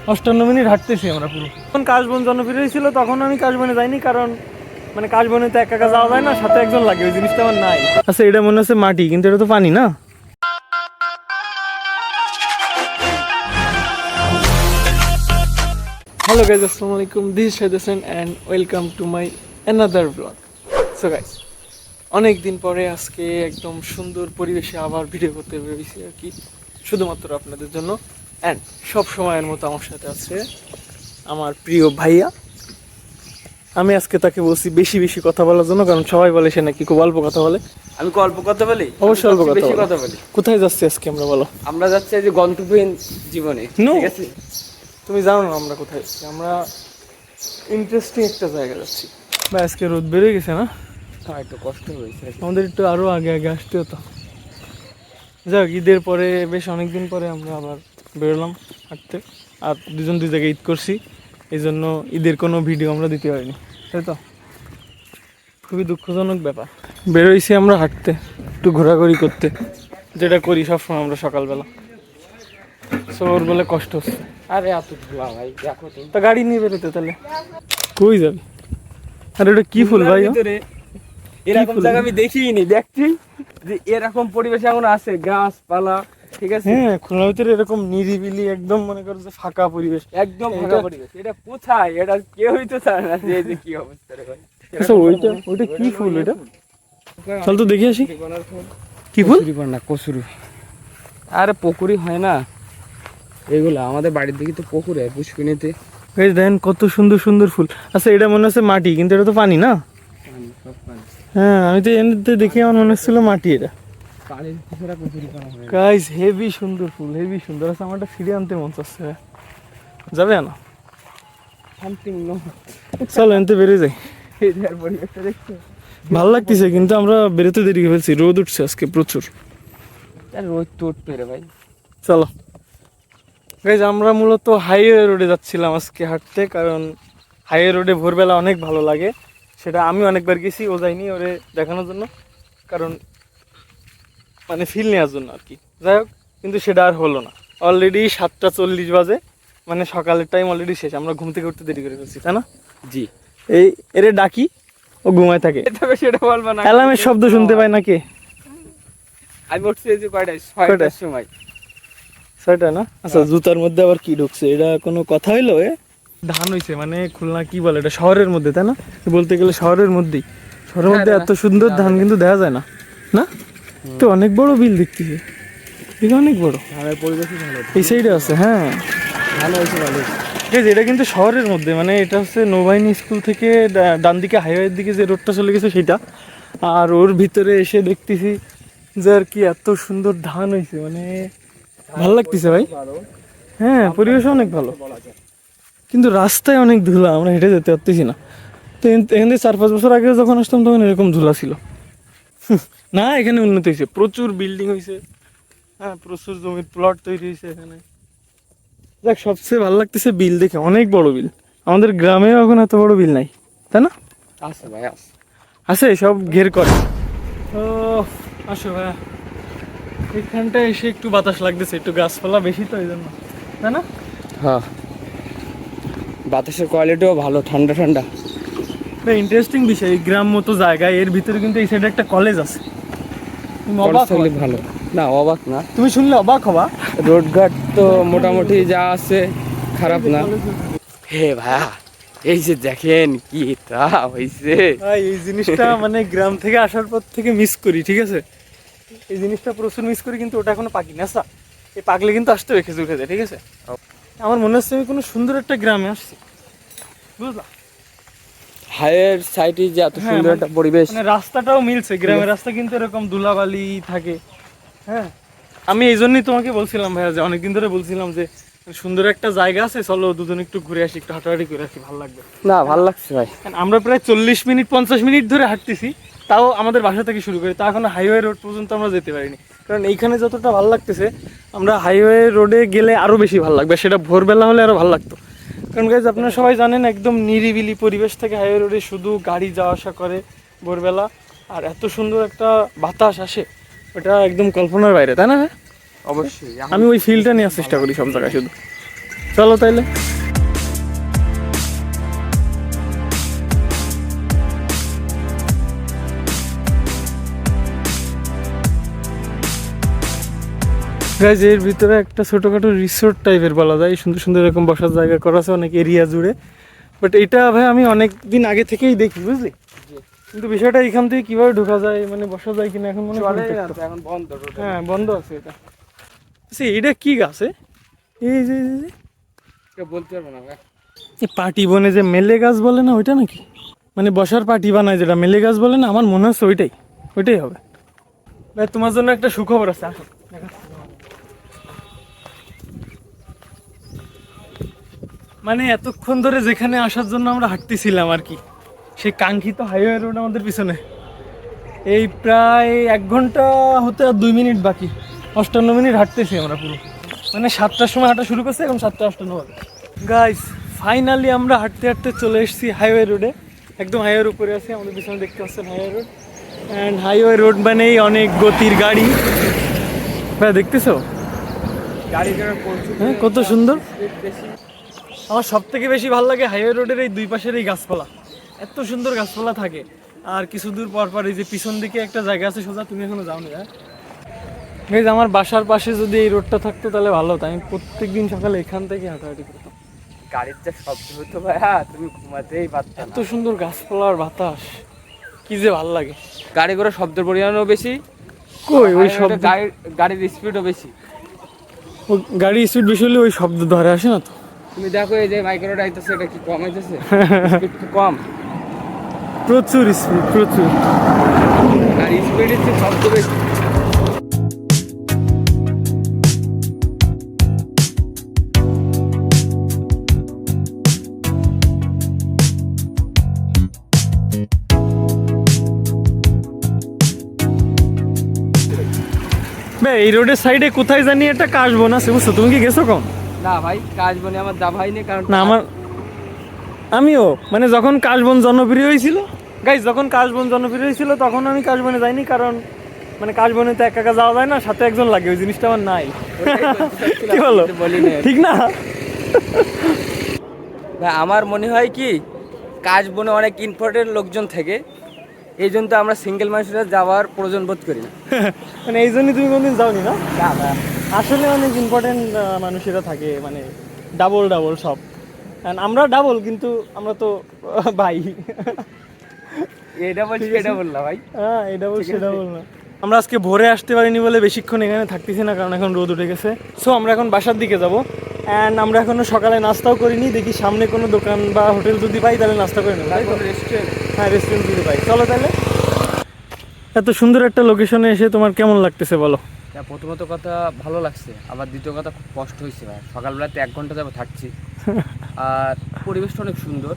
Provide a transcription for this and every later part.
58 minute হাঁটতেছি আমরা পুরো। যখন কাশবন জনপ্রিয় ছিল তখন আমি কাশবনে যাইনি, কারণ মানে কাশবনে তো একা একা যাওয়া যায় না, সাথে একজন লাগে, ওই জিনিসটা আমার নাই। আচ্ছা, এটা মনে হচ্ছে মাটি, কিন্তু এটা তো পানি না। হ্যালো গাইজ, আসসালামু আলাইকুম, this is Shahid Hossain and welcome to my another blog. So guys, অনেক দিন পরে আজকে একদম সুন্দর পরিবেশে আবার ভিডিও করতে পেরেছি আর কি, শুধুমাত্র আপনাদের জন্য। অ্যান্ড সব সময়ের মতো আমার সাথে আছে আমার প্রিয় ভাইয়া। আমি আজকে তাকে বলছি বেশি বেশি কথা বলার জন্য, কারণ সবাই বলে সে নাকি খুব অল্প কথা বলে। আমি কি অল্প কথা বলি? অবশ্যই অল্প বেশি কথা কথা বলি। কোথায় যাচ্ছি আজকে আমরা, বলো? আমরা যাচ্ছি যে গন্তব্যহীন জীবনে, ঠিক আছে? তুমি জানো না আমরা কোথায় যাচ্ছি? আমরা ইন্টারেস্টিং একটা জায়গা যাচ্ছি ভাই। আজকে রোদ বেড়ে গেছে না? হ্যাঁ, একটু কষ্ট হয়েছে। আমাদের একটু আরো আগে আগে আসতে হতো। যাক, ঈদের পরে বেশ অনেকদিন পরে আমরা আবার বেরোলাম হাঁটতে। আর দুজন দুই জায়গায় ঈদ করছি, এই জন্য ঈদের কোনো ভিডিও আমরা দিতে পারিনি, তাই তো? খুবই দুঃখজনক ব্যাপার। বেরোইছি আমরা হাঁটতে, একটু ঘোরাঘুরি করতে, যেটা করি সবসময় আমরা সকালবেলা। সো ওর বলে কষ্ট হচ্ছে। আরে এত ধোয়া ভাই, দেখো তো। তা গাড়ি নিয়ে বেরোতে, তাহলে কই যাবি? আরে ওটা কি ফুল ভাই? এরকম জায়গা আমি দেখিনি, দেখছি যে এরকম পরিবেশ এখন আছে, গাছপালা, ঠিক আছে? হ্যাঁ, খুলনার ভিতরে এরকম নিরিবিলি একদম মনে করো যে ফাঁকা পরিবেশ, একদম ফাঁকা পরিবেশ। এটা কোথায়? এটা কেউই তো জানে না যে এই যে কি অবস্থা রে ভাই। আচ্ছা, ওইটা কি ফুল? এটা চল তো দেখে আসি। কি ফুল? না, কচুরি। আরে পুকুরি হয় না এগুলা? আমাদের বাড়ির দিকে তো পুকুরে, পুষ্কিনীতে। এই দেখেন কত সুন্দর সুন্দর ফুল। আচ্ছা, এটা মনে হচ্ছে মাটি, কিন্তু এটা তো পানি না। হ্যাঁ, আমি তো এমনিতে দেখে আমার মনে হচ্ছিল মাটি। এটা গাইস হেভি সুন্দর ফুল, হেভি সুন্দর। আচ্ছা, আমার একটা সিঁড়ি আনতে মন চাচ্ছে, যাবে না? চলো এনতে বেড়ে যাই। পরিবেশটা দেখছো? ভালো লাগতেছে, কিন্তু আমরা বেরোতে দেরি করে ফেলছি, রোদ উঠছে আজকে প্রচুর। রোদ তো উঠবে রে ভাই। চলো গাইজ, আমরা মূলত হাইওয়ে রোডে যাচ্ছিলাম আজকে হাঁটতে, কারণ হাইওয়ে রোডে ভোরবেলা অনেক ভালো লাগে। সেটা আমি অনেকবার গেছি, ও যাইনি, ওরে দেখানোর জন্য, কারণ মানে ফিল নেওয়ার জন্য আর কি। যাই হোক, কিন্তু সেটা আর হলো না। অলরেডি 7:40 বাজে, মানে সকালের টাইম অলরেডি শেষ। আমরা ঘুম থেকে উঠতে দেরি করে ফেলছি, তাই না? জি। এরে ডাকি, ও ঘুমায় থাকে। সেটা বলবো না, অ্যালার্মের শব্দ শুনতে পায় না কে? আমি উঠছি এই যে কয়টায়, 6টার সময়। 6টা না? আচ্ছা, জুতার মধ্যে আবার কি ঢুকছে? এটা কোনো কথা হইলো? ধান হইছে, মানে খুলনা কি বলে এটা, শহরের মধ্যে, তাই না? বলতে গেলে শহরের মধ্যেই। শহরের মধ্যে এত সুন্দর ধান কিন্তু দেখা যায় না, না? তো অনেক বড় বিল দেখতেছি, এটা অনেক বড়। পরিবেশই ভালো, এই সাইডে আছে। হ্যাঁ, ভালো হয়েছে, ভালো হয়েছে। এটা কিন্তু শহরের মধ্যে, মানে এটা হচ্ছে নৌবাহিনী স্কুল থেকে ডান দিকে হাইওয়ের দিকে যে রোডটা চলে গেছে সেটা। আর ওর ভিতরে এসে দেখতেছি যে আর কি এত সুন্দর ধান হয়েছে, মানে ভালো লাগতেছে ভাই। হ্যাঁ, পরিবেশ অনেক ভালো, কিন্তু রাস্তায় অনেক ধুলা, আমরা হেঁটে যেতে পারতেছি না। তো এখান থেকে 4-5 বছর আগে যখন আসতাম তখন এরকম ধুলা ছিল না। এখানে উন্নতি হয়েছে, প্রচুর বিল্ডিং হয়েছে। হ্যাঁ, প্রচুর জমির প্লট তৈরি হয়েছে এখানে। দেখ, সবচেয়ে ভালো লাগতেছে বিল দেখে, অনেক বড় বিল। আমাদের গ্রামেও এখন এত বড় বিল নাই, তাই না? আছে ভাই, আছে, সব ঘের করে। ও আসো ভাইয়া, এখানটা এসে একটু বাতাস লাগতেছে, একটু গাছপালা বেশি তো এই জন্য, তাই না? হ্যাঁ, বাতাসের কোয়ালিটিও ভালো, ঠান্ডা ঠান্ডা। ইন্টারেস্টিং বিষয়, এই গ্রাম মতো জায়গায় এর ভিতরে কিন্তু এই সাইডে একটা কলেজ আছে। ভালো না, অবাক না, তুমি শুনলে অবাক হবা। রোডঘাট তো মোটামুটি যা আছে, খারাপ না। হে ভাইয়া, এই যে দেখেন কি তা হয়েছে ভাই, এই জিনিসটা মানে গ্রাম থেকে আসার পর থেকে মিস করি, ঠিক আছে? এই জিনিসটা প্রচুর মিস করি, কিন্তু ওটা এখনো পাকি না। আচ্ছা, এই পাকলে কিন্তু আসতে হবে খেজুর খেতে, ঠিক আছে? আমার মনে হচ্ছে আমি কোনো সুন্দর একটা গ্রামে আসছি, বুঝলাম। হাইয়ের সাইডে যে এত সুন্দর একটা পরিবেশ, মানে রাস্তাটাও মিলছে, গ্রামের রাস্তা কিন্তু এরকম ধুলাবালি থাকে। হ্যাঁ, আমি এই জন্যই তোমাকে বলছিলাম ভাইয়া, যে অনেকদিন ধরে বলছিলাম যে সুন্দর একটা জায়গা আছে, চলো দুজন একটু ঘুরে আসি, একটু হাঁটাহাঁটি করে আসি, ভালো লাগবে। না, ভালো লাগছে ভাই। আমরা প্রায় 40-50 মিনিট ধরে হাঁটতেছি, তাও আমাদের বাসা থেকে শুরু করি, তা এখনো হাইওয়ে রোড পর্যন্ত আমরা যেতে পারিনি। কারণ এইখানে যতটা ভালো লাগতেছে, আমরা হাইওয়ে রোডে গেলে আরও বেশি ভালো লাগবে, সেটা ভোরবেলা হলে আরও ভালো লাগতো। কারণ গাইজ, আপনারা সবাই জানেন একদম নিরিবিলি পরিবেশ থেকে হাইওয়ে রোডে শুধু গাড়ি যাওয়া আসা করে ভোরবেলা, আর এত সুন্দর একটা বাতাস আসে, ওটা একদম কল্পনার বাইরে, তাই না? অবশ্যই, আমি ওই ফিলটা নেওয়ার চেষ্টা করি সব জায়গায় শুধু। চলো তাইলে। গাইজ এর ভিতরে একটা ছোটখাটো রিসোর্ট টাইপের বলা যায়, সুন্দর সুন্দর এরকম বসার জায়গা করা আছে অনেক এরিয়া জুড়ে। বাট এটা ভাই আমি অনেক দিন আগে থেকেই দেখি, বুঝলি, কিন্তু বিষয়টা এখান থেকে কিভাবে ঢোকা যায়, মানে বসা যায় কিনা এখন মনে হয় এখন বন্ধ। হ্যাঁ বন্ধ আছে এটা। আচ্ছা এটা কি গাছ? এই যে বলতে পারবো না ভাই। এই পাটি বনে যে মেলে গাছ বলে না, ওইটা নাকি? মানে বসার পাটি বানায় যেটা মেলে গাছ বলে না, আমার মনে হচ্ছে ওইটাই হবে। ভাই তোমার জন্য একটা সুখবর আছে, আসো দেখাচ্ছি। মানে এতক্ষণ ধরে যেখানে আসার জন্য আমরা হাঁটতেছিলাম আর কি, সেই কাঙ্ক্ষিত হাইওয়ে রোড আমাদের পিছনে, এই প্রায় 1 ঘন্টা হতে আর 2 মিনিট বাকি, 58 মিনিট হাঁটতেছি আমরা পুরো। মানে 7টার সময় হাঁটা শুরু করছে, এখন 7:58 বাজে। গাইস ফাইনালি আমরা হাঁটতে হাঁটতে চলে এসেছি হাইওয়ে রোডে, একদম হাইওয়ের উপরে আছি। আমাদের পিছনে দেখতে পাচ্ছেন highway road, and highway road মানেই অনেক গতির গাড়ি। ভাই দেখতেছো গাড়ি হ্যাঁ কত সুন্দর। আমার সব থেকে বেশি ভালো লাগে হাইওয়ে রোডের এই 2 পাশের এই গাছপালা, এত সুন্দর গাছপালা থাকে। আর কিছু দূর পর পর এই যে পিছন দিকে একটা জায়গা আছে সোজা, তুমি এখনো যাওনি? হ্যাঁ গাইজ আমার বাসার পাশে যদি এই রোডটা থাকতো তাহলে ভালো হতো, আমি প্রত্যেকদিন সকালে এখান থেকে হাঁটাহাঁটি করতাম। গাড়ির যা শব্দ হতো ভাইয়া, তুমি ঘুমাতেই পারতা না। এত সুন্দর গাছপালার বাতাস, কি যে ভালো লাগে। গাড়ি ঘোড়া শব্দের পরিমাণও বেশি, কই ওই শব্দ, গাড়ির স্পিডও বেশি। গাড়ি স্পিড বেশি হলে ওই শব্দ ধরে আসে না তো। তুমি দেখো এই যে মাইক্রোটা আইতেছে, এটা কি কম আইতেছে? স্পিড তো কম, প্রচুর স্পিড, প্রচুর। আর স্পিডের চেয়ে শব্দ বেশি। ভাই এই রোডের সাইডে কোথায় জানি একটা কাশবন আছে, বুঝছো? তুমি কি গেছো কম? না ভাই, কাজ বনে আমার দা ভাই নেই, কারণ না আমিও মানে যখন কাশবন জনপ্রিয় হয়েছিল, গাইজ যখন কাশবন জনপ্রিয় হয়েছিল তখন আমি কাশবনে যাইনি, কারণ মানে কাশবনে তো একা একা যাওয়া যায় না, সাথে একজন লাগে, ওই জিনিসটা আমার নাই। কি বলো, ঠিক না? ভাই আমার মনে হয় কি, কাজ বনে অনেক ইম্পর্টেন্ট লোকজন থাকে, এই জন্য তো আমরা সিঙ্গেল মানুষরা যাওয়ার প্রয়োজন বোধ করি না। মানে এই জন্যই তুমি কোনদিন যাওনি না? না ভাই, আসলে অনেক ইম্পর্টেন্ট মানুষেরা থাকে, মানে ডাবল সব। And আমরা ডাবল, কিন্তু আমরা তো ভাই। এটা বলছি, এটা বললাম ভাই। হ্যাঁ এটা বল, সেটা বল না। আমরা আজকে ভোরে আসতে পারিনি বলে বেশিক্ষণ এখানে থাকতেছি না, কারণ এখন রোদ উঠে গেছে। সো আমরা এখন বাসার দিকে যাব। অ্যান্ড আমরা এখনো সকালে নাস্তাও করিনি, দেখি সামনে কোনো দোকান বা হোটেল যদি পাই তাহলে নাস্তা করে নেবো। রেস্টুরেন্ট? হ্যাঁ রেস্টুরেন্ট যদি পাই, চলো তাহলে। এত সুন্দর একটা লোকেশনে এসে তোমার কেমন লাগতেছে বলো? প্রথমত কথা ভালো লাগছে, আবার দ্বিতীয় কথা খুব কষ্ট হয়েছে ভাই, সকালবেলাতে 1 ঘন্টা যাবো থাকছি, আর পরিবেশটা অনেক সুন্দর।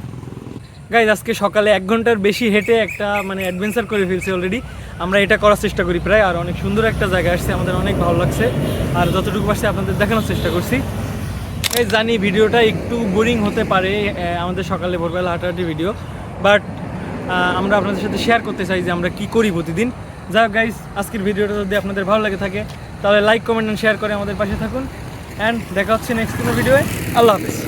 গাইজ আজকে সকালে 1 ঘন্টার বেশি হেঁটে একটা মানে অ্যাডভেঞ্চার করে ফেলছি অলরেডি। আমরা এটা করার চেষ্টা করি প্রায়, আর অনেক সুন্দর একটা জায়গা আসছে, আমাদের অনেক ভালো লাগছে, আর যতটুকু পারছি আপনাদের দেখানোর চেষ্টা করছি। এই জানি ভিডিওটা একটু বোরিং হতে পারে, আমাদের সকালে ভোরবেলা হাঁটাহাঁটি ভিডিও, বাট আমরা আপনাদের সাথে শেয়ার করতে চাই যে আমরা কি করি প্রতিদিন। যাই হোক গাইজ, আজকের ভিডিওটা যদি আপনাদের ভালো লাগে থাকে তাহলে লাইক, কমেন্ট অ্যান্ড শেয়ার করে আমাদের পাশে থাকুন। অ্যান্ড দেখা হচ্ছে নেক্সট কোনো ভিডিওয়ে। আল্লাহ হাফিজ।